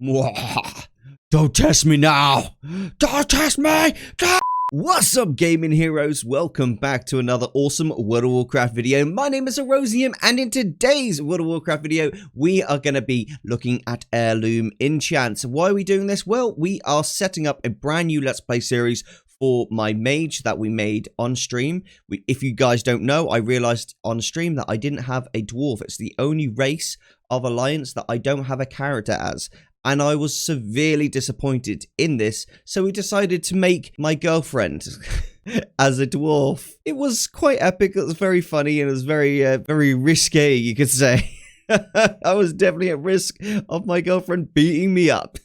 Mwah. Don't test me now. Don't test me. What's up, gaming heroes? Welcome back to another awesome World of Warcraft video. My name is Erosium, and in today's World of Warcraft video, we are going to be looking at Heirloom Enchants. Why are we doing this? Well, we are setting up a brand new Let's Play series for my mage that we made on stream. If you guys don't know, I realized on stream that I didn't have a dwarf. It's the only race of Alliance that I don't have a character as. And I was severely disappointed in this, so we decided to make my girlfriend as a dwarf. It was quite epic, it was very funny, and it was very risque, you could say. I was definitely at risk of my girlfriend beating me up.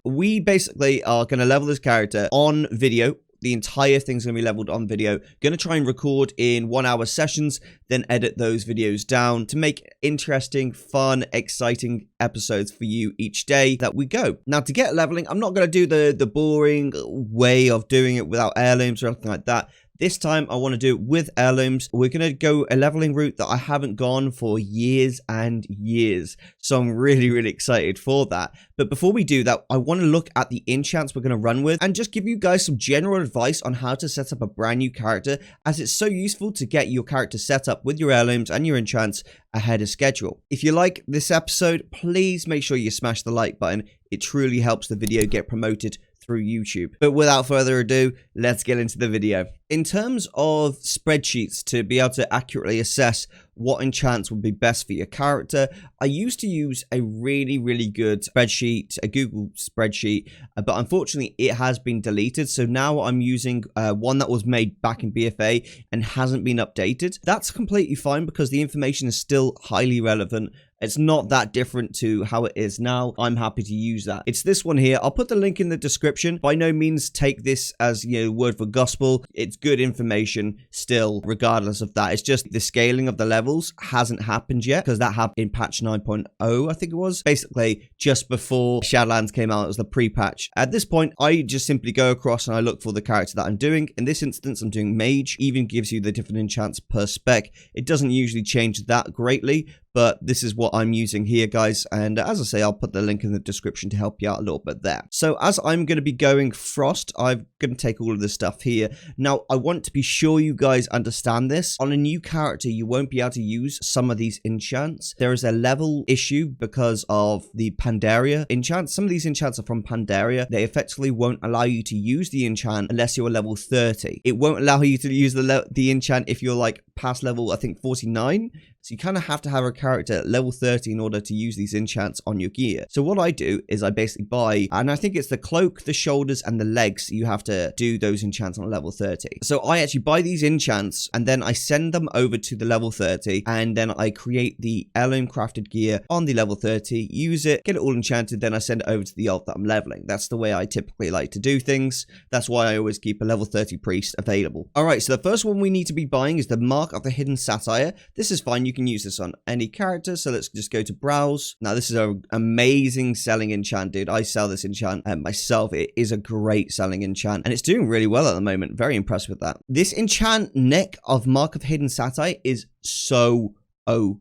We basically are going to level this character on video. The entire thing's going to be leveled on video. Going to try and record in 1 hour sessions, then edit those videos down to make interesting, fun, exciting episodes for you each day that we go. Now, to get leveling, I'm not going to do the boring way of doing it without heirlooms or anything like that. This time, I want to do it with heirlooms. We're going to go a leveling route that I haven't gone for years and years. So I'm really excited for that. But before we do that, I want to look at the enchants we're going to run with and just give you guys some general advice on how to set up a brand new character, as it's so useful to get your character set up with your heirlooms and your enchants ahead of schedule. If you like this episode, please make sure you smash the like button. It truly helps the video get promoted through YouTube. But without further ado, let's get into the video. In terms of spreadsheets to be able to accurately assess what enchants would be best for your character, I used to use a really good spreadsheet, a Google spreadsheet, but unfortunately it has been deleted. So now I'm using one that was made back in BFA and hasn't been updated. That's completely fine because the information is still highly relevant. It's not that different to how it is now. I'm happy to use that. It's this one here. I'll put the link in the description. By no means take this as, word for gospel. It's good information still, regardless of that. It's just the scaling of the levels hasn't happened yet, because that happened in patch 9.0, I think it was. Basically, just before Shadowlands came out, it was the pre-patch. At this point, I just simply go across and I look for the character that I'm doing. In this instance, I'm doing Mage. Even gives you the different enchants per spec. It doesn't usually change that greatly, but this is what I'm using here, guys. And as I say, I'll put the link in the description to help you out a little bit there. So as I'm going to be going Frost, I'm going to take all of this stuff here. Now, I want to be sure you guys understand this. On a new character, you won't be able to use some of these enchants. There is a level issue because of the Pandaria enchants. Some of these enchants are from Pandaria. They effectively won't allow you to use the enchant unless you're level 30. It won't allow you to use the enchant if you're like past level, I think, 49. So you kind of have to have a character at level 30 in order to use these enchants on your gear. So what I do is I basically buy, and I think it's the cloak, the shoulders, and the legs. You have to do those enchants on level 30. So I actually buy these enchants, and then I send them over to the level 30, and then I create the heirloom crafted gear on the level 30, use it, get it all enchanted, then I send it over to the alt that I'm leveling. That's the way I typically like to do things. That's why I always keep a level 30 priest available. All right, so the first one we need to be buying is the Mark of the Hidden Satire. This is fine. You can use this on any character. So let's just go to browse. Now, this is an amazing selling enchant, dude. I sell this enchant myself. It is a great selling enchant, and it's doing really well at the moment. Very impressed with that. This enchant neck of Mark of Hidden Satire is so OP.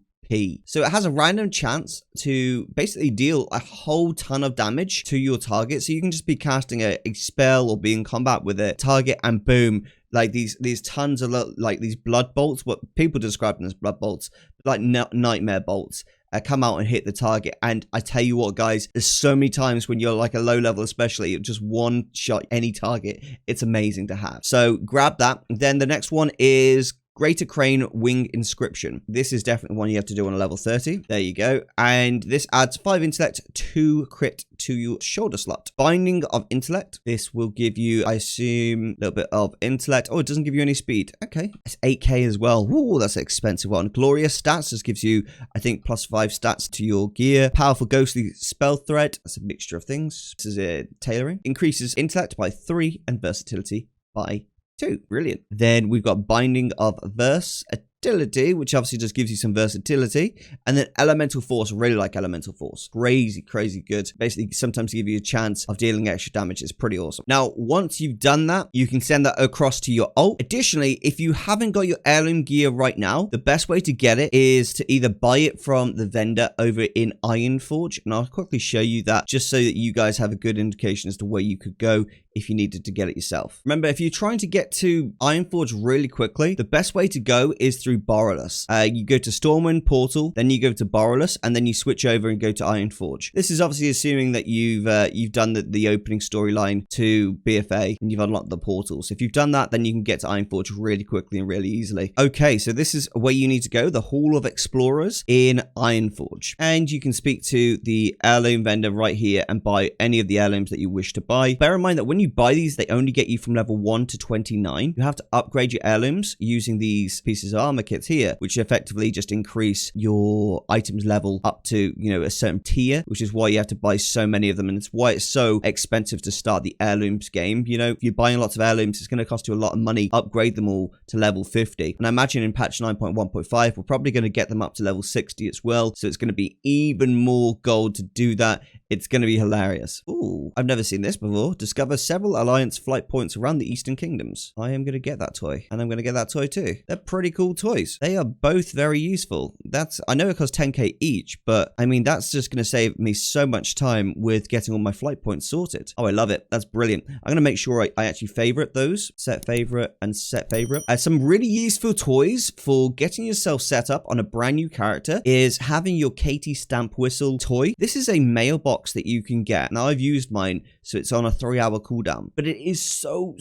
So it has a random chance to basically deal a whole ton of damage to your target. So you can just be casting a spell or be in combat with a target, and boom, like these tons of like these blood bolts, what people describe them as blood bolts, like nightmare bolts, come out and hit the target. And I tell you what, guys, there's so many times when you're like a low level, especially, just one shot any target. It's amazing to have. So grab that. Then the next one is Greater Crane Wing Inscription. This is definitely one you have to do on a level 30. There you go. And this adds 5 intellect, 2 crit to your shoulder slot. Binding of Intellect. This will give you, I assume, a little bit of intellect. Oh, it doesn't give you any speed. Okay. It's 8k as well. Ooh, that's an expensive one. Glorious Stats. This gives you, I think, +5 stats to your gear. Powerful Ghostly Spell Thread. That's a mixture of things. This is a tailoring. Increases intellect by 3 and versatility by 2. Brilliant. Then we've got Binding of Verse. Fertility, which obviously just gives you some versatility. And then Elemental Force. I really like Elemental Force. Crazy, crazy good. Basically, sometimes give you a chance of dealing extra damage. It's pretty awesome. Now, once you've done that, you can send that across to your ult. Additionally, if you haven't got your Heirloom Gear right now, the best way to get it is to either buy it from the vendor over in Ironforge. And I'll quickly show you that just so that you guys have a good indication as to where you could go if you needed to get it yourself. Remember, if you're trying to get to Ironforge really quickly, the best way to go is through Borrelus. You go to Stormwind Portal, then you go to Borrelus, and then you switch over and go to Ironforge. This is obviously assuming that you've done the opening storyline to BFA and you've unlocked the portals. If you've done that, then you can get to Ironforge really quickly and really easily. Okay, so this is where you need to go, the Hall of Explorers in Ironforge. And you can speak to the heirloom vendor right here and buy any of the heirlooms that you wish to buy. Bear in mind that when you buy these, they only get you from level 1 to 29. You have to upgrade your heirlooms using these pieces of armor kits here, which effectively just increase your items level up to, you know, a certain tier, which is why you have to buy so many of them. And it's why it's so expensive to start the heirlooms game. You know, if you're buying lots of heirlooms, it's going to cost you a lot of money. Upgrade them all to level 50. And I imagine in patch 9.1.5, we're probably going to get them up to level 60 as well. So it's going to be even more gold to do that. It's going to be hilarious. Ooh, I've never seen this before. Discover several Alliance flight points around the Eastern Kingdoms. I am going to get that toy. And I'm going to get that toy too. They're pretty cool toys. They are both very useful. I know it costs 10k each, but I mean, that's just going to save me so much time with getting all my flight points sorted. Oh, I love it. That's brilliant. I'm going to make sure I actually favorite those. Set favorite and set favorite. Some really useful toys for getting yourself set up on a brand new character is having your Katie Stamp Whistle toy. This is a mailbox that you can get. Now, I've used mine, so it's on a 3-hour cooldown, but it is so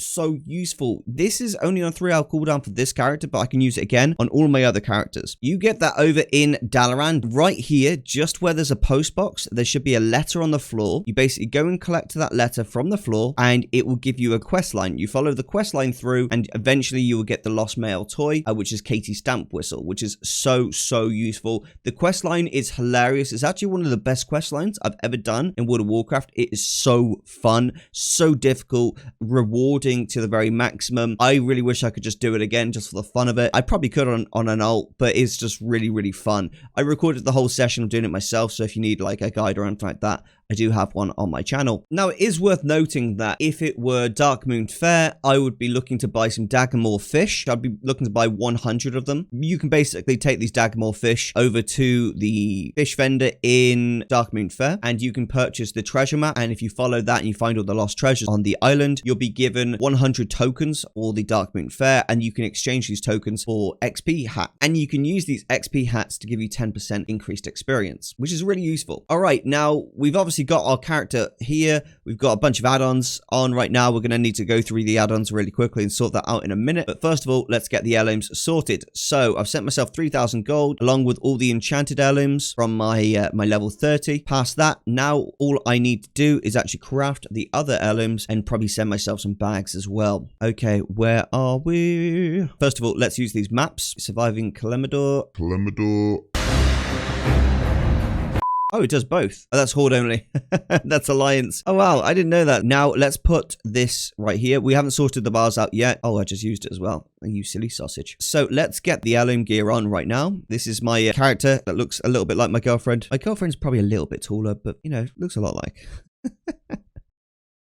useful. This is only on a 3-hour cooldown for this character, but I can use it again on all my other characters. You get that over in Dalaran. Right here, just where there's a post box, there should be a letter on the floor. You basically go and collect that letter from the floor, and it will give you a quest line. You follow the quest line through, and eventually you will get the Lost Mail toy, which is Katie Stamp Whistle, which is so useful. The quest line is hilarious. It's actually one of the best quest lines I've ever done in World of Warcraft. It is so fun, so difficult, rewarding to the very maximum. I really wish I could just do it again just for the fun of it. I probably could on an ult, but it's just really fun. I recorded the whole session of doing it myself, so if you need like a guide or anything like that, I do have one on my channel. Now, it is worth noting that if it were Darkmoon Fair, I would be looking to buy some Daggermore fish. I'd be looking to buy 100 of them. You can basically take these Daggermore fish over to the fish vendor in Darkmoon Fair, and you can purchase the treasure map. And if you follow that and you find all the lost treasures on the island, you'll be given 100 tokens for the Darkmoon Fair, and you can exchange these tokens for XP hat. And you can use these XP hats to give you 10% increased experience, which is really useful. All right, now we've obviously got our character here. We've got a bunch of add-ons on right now. We're going to need to go through the add-ons really quickly and sort that out in a minute. But first of all, let's get the heirlooms sorted. So I've sent myself 3,000 gold along with all the enchanted heirlooms from my my level 30. Past that, now all I need to do is actually craft the other heirlooms and probably send myself some bags as well. Okay, where are we? First of all, let's use these maps. Surviving Kalimdor. Oh, it does both. Oh, that's Horde only. That's Alliance. Oh, wow. I didn't know that. Now, let's put this right here. We haven't sorted the bars out yet. Oh, I just used it as well. You silly sausage. So, let's get the Heirloom Gear on right now. This is my character that looks a little bit like my girlfriend. My girlfriend's probably a little bit taller, but, you know, looks a lot like.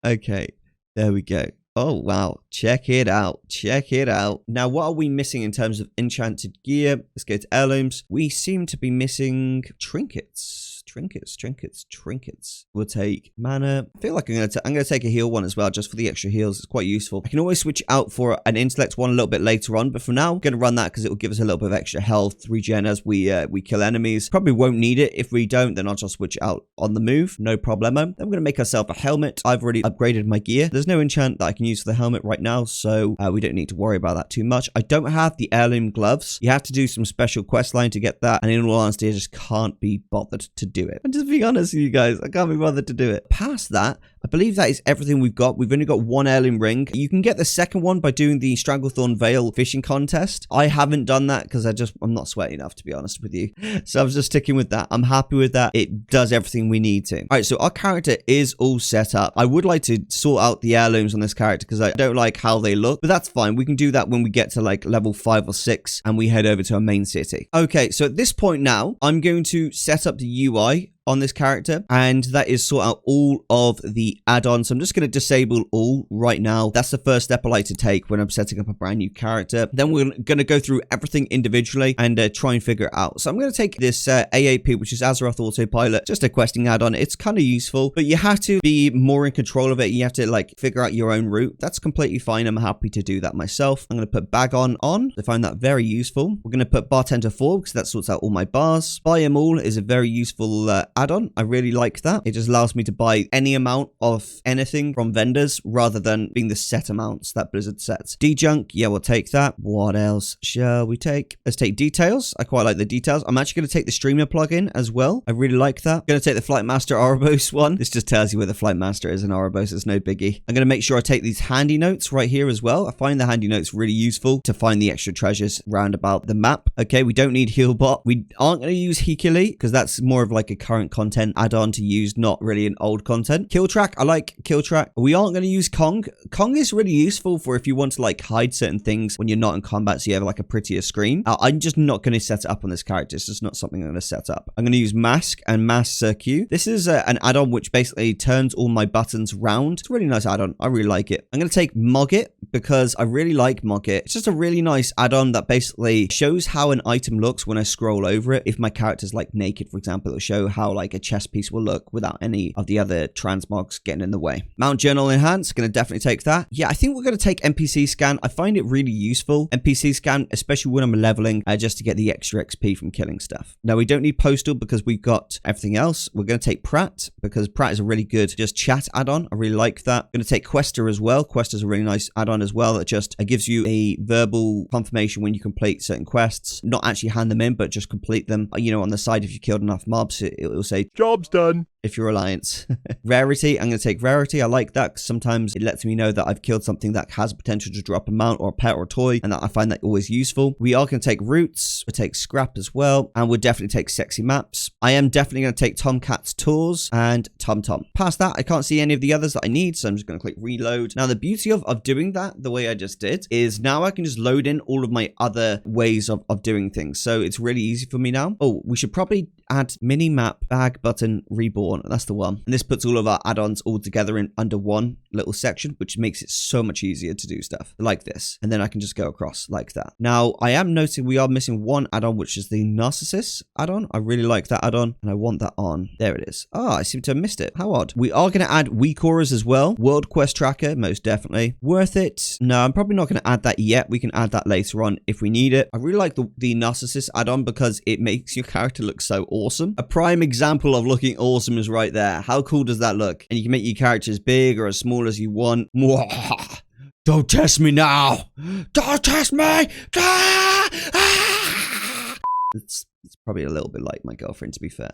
Okay. There we go. Oh, wow. Check it out. Check it out. Now, what are we missing in terms of enchanted gear? Let's go to heirlooms. We seem to be missing trinkets. Trinkets. We'll take mana. I feel like I'm gonna take a heal one as well, just for the extra heals. It's quite useful. I can always switch out for an intellect one a little bit later on, but for now, I'm gonna run that because it will give us a little bit of extra health regen as we kill enemies. Probably won't need it. If we don't, then I'll just switch it out on the move. No problemo. Then we're gonna make ourselves a helmet. I've already upgraded my gear. There's no enchant that I can use for the helmet right now, so we don't need to worry about that too much. I don't have the heirloom gloves. You have to do some special quest line to get that, and in all honesty, I just can't be bothered to do it. I'm just being honest with you guys. I can't be bothered to do it. Past that, I believe that is everything we've got. We've only got one heirloom ring. You can get the second one by doing the Stranglethorn Vale fishing contest. I haven't done that because I'm not sweaty enough, to be honest with you. So I'm just sticking with that. I'm happy with that. It does everything we need to. All right, so our character is all set up. I would like to sort out the heirlooms on this character because I don't like how they look, but that's fine. We can do that when we get to like level 5 or 6 and we head over to our main city. Okay, so at this point now, I'm going to set up the UI on this character, and that is sort out all of the add-ons. So I'm just going to disable all right now. That's the first step I like to take when I'm setting up a brand new character. Then we're going to go through everything individually and try and figure it out. So I'm going to take this AAP, which is Azeroth Autopilot, just a questing add-on. It's kind of useful, but you have to be more in control of it. You have to like figure out your own route. That's completely fine. I'm happy to do that myself. I'm going to put bag on. I find that very useful. We're going to put bartender 4 because that sorts out all my bars. Buy them all is a very useful add-on. I really like that. It just allows me to buy any amount of anything from vendors rather than being the set amounts that Blizzard sets. D-Junk, yeah, we'll take that. What else shall we take? Let's take details. I quite like the details. I'm actually going to take the streamer plugin as well. I really like that. I'm going to take the Flight Master Oribos one. This just tells you where the Flight Master is in Oribos. It's no biggie. I'm going to make sure I take these handy notes right here as well. I find the handy notes really useful to find the extra treasures round about the map. Okay, we don't need Healbot. We aren't going to use Hikili because that's more of like a current content add-on to use, not really an old content. Kill track, I like kill track. We aren't going to use Kong. Kong is really useful for if you want to like hide certain things when you're not in combat, so you have like a prettier screen. I'm just not going to set it up on this character. It's just not something I'm going to set up. I'm going to use Mask and Mask Q. This is an add-on which basically turns all my buttons round. It's a really nice add-on. I really like it. I'm going to take Mogget because I really like Mogget. It's just a really nice add-on that basically shows how an item looks when I scroll over it. If my character's like naked, for example, it'll show how like a chest piece will look without any of the other transmogs getting in the way. Mount Journal Enhance, gonna definitely take that. Yeah, I think we're gonna take NPC Scan. I find it really useful. NPC Scan, especially when I'm leveling, just to get the extra XP from killing stuff. Now, we don't need Postal because we've got everything else. We're gonna take Pratt because Pratt is a really good just chat add-on. I really like that. I'm gonna take Quester as well. Quester's a really nice add-on as well that just gives you a verbal confirmation when you complete certain quests. Not actually hand them in, but just complete them. You know, on the side, if you killed enough mobs, it will say, "Job's done." If you're Alliance. Rarity, I'm going to take Rarity. I like that because sometimes it lets me know that I've killed something that has potential to drop a mount or a pet or a toy, and that I find that always useful. We are going to take Roots. We'll take Scrap as well, and we'll definitely take Sexy Maps. I am definitely going to take Tomcat's Tours and TomTom. Past that, I can't see any of the others that I need, so I'm just going to click Reload. Now, the beauty of doing that the way I just did is now I can just load in all of my other ways of doing things, so it's really easy for me now. Oh, we should probably add mini map bag button reborn. That's the one. And this puts all of our add-ons all together in under one little section, which makes it so much easier to do stuff like this. And then I can just go across like that. Now, I am noticing we are missing one add-on, which is the Narcissus add-on. I really like that add-on and I want that on. There it is. Ah, I seem to have missed it. How odd. We are going to add weak auras as well. World Quest Tracker, most definitely. Worth it? No, I'm probably not going to add that yet. We can add that later on if we need it. I really like the Narcissus add-on because it makes your character look so awesome. A prime example of looking awesome is right there. How cool does that look? And you can make your character as big or as small as you want. Don't test me now. Don't test me. It's probably a little bit like my girlfriend, to be fair.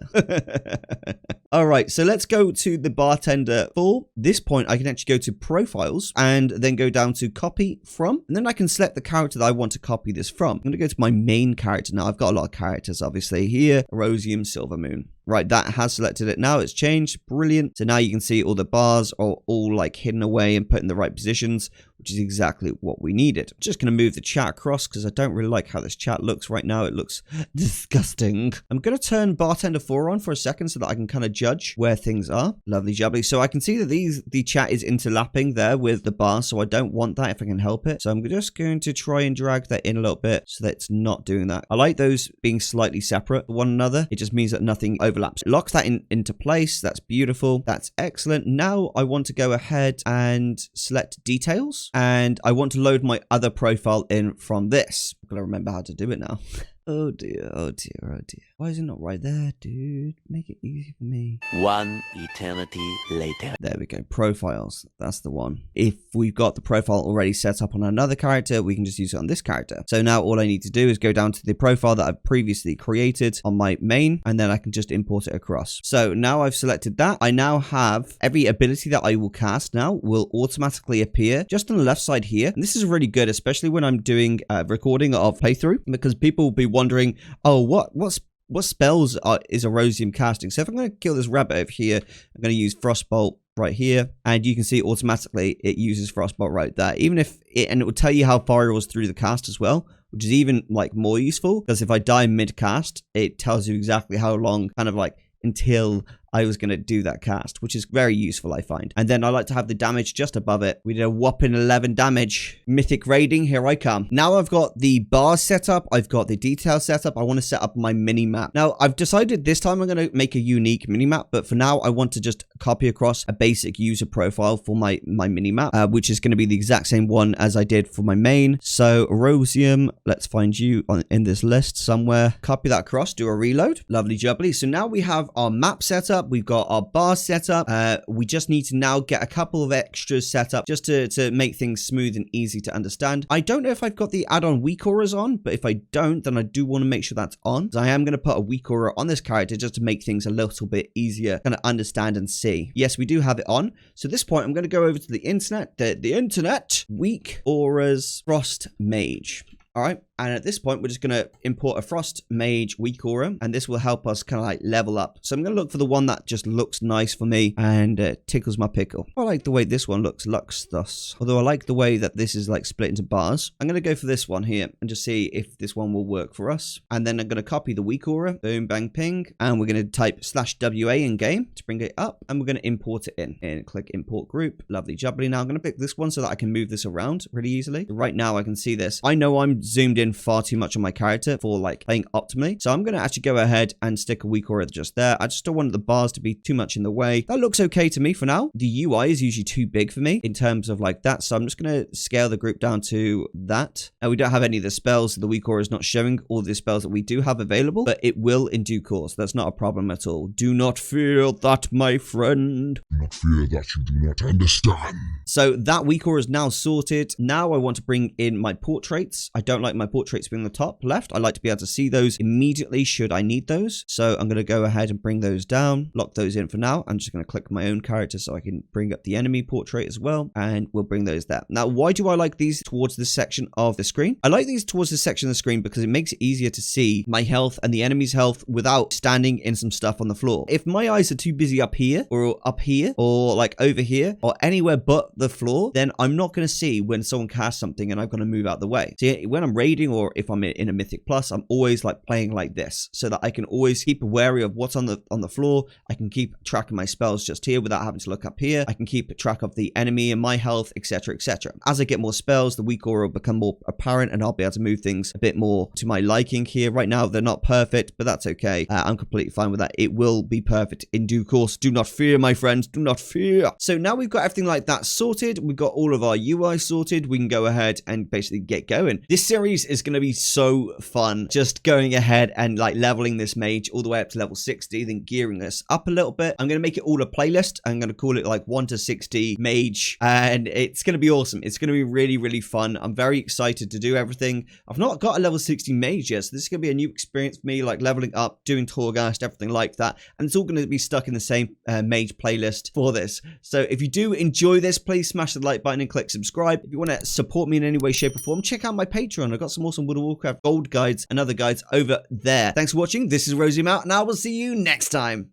All right, so let's go to the bartender. For this point, I can actually go to profiles and then go down to copy from, and then I can select the character that I want to copy this from. I'm going to go to my main character now. I've got a lot of characters, obviously, here. Erosium, Silvermoon. Right, that has selected it now. It's changed. Brilliant. So now you can see all the bars are all like hidden away and put in the right positions, which is exactly what we needed. I'm just going to move the chat across because I don't really like how this chat looks right now. It looks disgusting. I'm going to turn Bartender 4 on for a second so that I can kind of judge where things are. Lovely jubbly. So I can see that the chat is interlapping there with the bar, so I don't want that if I can help it. So I'm just going to try and drag that in a little bit so that it's not doing that. I like those being slightly separate from one another. It just means that nothing overlaps. Lock that into place. That's beautiful. That's excellent. Now I want to go ahead and select details, and I want to load my other profile in from this. I've got to remember how to do it now. Oh dear, oh dear, oh dear. Why is it not right there, dude? Make it easy for me. One eternity later. There we go. Profiles. That's the one. If we've got the profile already set up on another character, we can just use it on this character. So now all I need to do is go down to the profile that I've previously created on my main, and then I can just import it across. So now I've selected that. I now have every ability that I will cast now will automatically appear just on the left side here. And this is really good, especially when I'm doing recording of playthrough, because people will be wondering, oh, what spells is Erosium casting? So if I'm going to kill this rabbit over here, I'm going to use Frostbolt right here, and you can see automatically it uses Frostbolt right there. Even if and it will tell you how far it was through the cast as well, which is even like more useful, because if I die mid-cast, it tells you exactly how long, kind of like until I was going to do that cast, which is very useful, I find. And then I like to have the damage just above it. We did a whopping 11 damage. Mythic raiding, here I come. Now I've got the bars set up. I've got the detail set up. I want to set up my mini map. Now I've decided this time I'm going to make a unique mini map, but for now I want to just copy across a basic user profile for my mini map, which is going to be the exact same one as I did for my main. So Erosium, let's find you in this list somewhere. Copy that across, do a reload. Lovely jubbly. So now we have our map set up. We've got our bar set up. We just need to now get a couple of extras set up just to make things smooth and easy to understand. I don't know if I've got the add-on weak auras on, but if I don't, then I do want to make sure that's on. So I am going to put a weak aura on this character just to make things a little bit easier kind of understand and see. Yes, we do have it on. So at this point, I'm going to go over to the internet. The internet. Weak auras Frost Mage. All right. And at this point, we're just going to import a Frost Mage weak aura, and this will help us kind of like level up. So I'm going to look for the one that just looks nice for me and tickles my pickle. I like the way this one looks thus. Although I like the way that this is like split into bars. I'm going to go for this one here and just see if this one will work for us. And then I'm going to copy the weak aura. Boom, bang, ping. And we're going to type /WA in game to bring it up. And we're going to import it in. And click import group. Lovely jubbly. Now I'm going to pick this one so that I can move this around really easily. Right now I can see this. I know I'm zoomed in far too much on my character for like playing optimally, so I'm going to actually go ahead and stick a weak aura just there. I just don't want the bars to be too much in the way. That looks okay to me for now. The UI is usually too big for me in terms of like that, so I'm just going to scale the group down to that. And we don't have any of the spells, so the weak aura is not showing all the spells that we do have available, but it will in due course. That's not a problem at all. Do not fear that, my friend. Do not fear that you do not understand. So that weak aura is now sorted. Now I want to bring in my portraits. I don't like my portraits being the top left. I like to be able to see those immediately should I need those. So I'm going to go ahead and bring those down, lock those in for now. I'm just going to click my own character so I can bring up the enemy portrait as well, and we'll bring those there. Now, why do I like these towards this section of the screen? I like these towards this section of the screen because it makes it easier to see my health and the enemy's health without standing in some stuff on the floor. If my eyes are too busy up here or like over here or anywhere but the floor, then I'm not going to see when someone casts something and I've got to move out the way. See, when I'm raiding or if I'm in a Mythic Plus, I'm always like playing like this so that I can always keep wary of what's on the floor. I can keep track of my spells just here without having to look up here. I can keep track of the enemy and my health, etc., etc. As I get more spells, the weak aura will become more apparent and I'll be able to move things a bit more to my liking here. Right now, they're not perfect, but that's okay. I'm completely fine with that. It will be perfect in due course. Do not fear, my friends. Do not fear. So now we've got everything like that sorted. We've got all of our UI sorted. We can go ahead and basically get going. This series is going to be so fun, just going ahead and like leveling this mage all the way up to level 60, then gearing this up a little bit. I'm going to make it all a playlist. I'm going to call it like 1 to 60 mage, and it's going to be awesome. It's going to be really, really fun. I'm very excited to do everything. I've not got a level 60 mage yet, so this is going to be a new experience for me, like leveling up, doing Torghast, everything like that, and it's all going to be stuck in the same mage playlist for this. So if you do enjoy this, please smash the like button and click subscribe. If you want to support me in any way, shape, or form, check out my Patreon. I've got some awesome World of Warcraft gold guides and other guides over there. Thanks for watching. This is Erosium out, and I will see you next time.